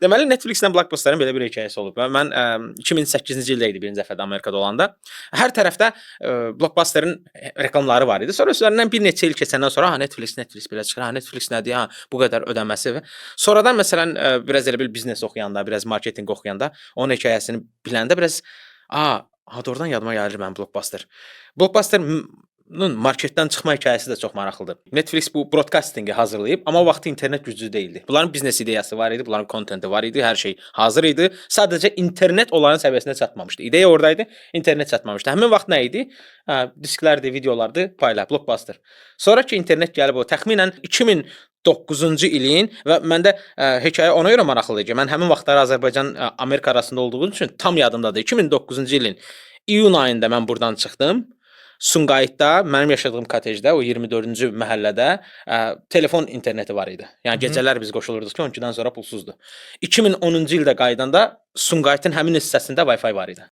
Deməli Netflix-lə Blockbuster-ın belə bir hekayəsi olub. Və mən 2008-ci ildə idi birinci dəfə də Amerikada olanda. Hər tərəfdə Blockbuster-ın reklamları var idi. Sonra üzərindən bir neçə il keçəndən sonra Netflix belə çıxır. Netflix nədir? Bu qədər ödəməsi. Sonradan məsələn biraz elə bir biznes oxuyanda, biraz marketinq oxuyanda onun hekayəsini biləndə biraz doğrudan yadıma gəlir mənim Blockbuster. Blockbuster-ın marketdən çıxma hekayəsi də çox maraqlıdır. Netflix bu broadcastingi hazırlayıb, amma o vaxt internet güclü deyildi. Bunların biznes ideyası var idi, bunların kontenti var idi, hər şey hazır idi. Sadəcə internet onların səviyyəsinə çatmamışdı. İdeya oradaydı, internet çatmamışdı. Həmin vaxt nə idi? Disklərdi, videolardı, payla, Blockbuster. Sonraki internet gəlib o təxminən 2009-cu ilin və məndə hekayə ona görə maraqlıdır ki, mən həmin vaxtlar Azərbaycan Amerika arasında olduğum üçün tam yadımdadır. 2009-cu ilin iyun ayında mən buradan çıxdım. Sumqayıtda, mənim yaşadığım kotejdə, o 24-cü məhəllədə telefon interneti var idi. Yəni gecələr biz qoşulurduq ki, 12-dən sonra pulsuzdur. 2010-cu ildə qaydanda Sumqayıtın həmin hissəsində Wi-Fi var idi.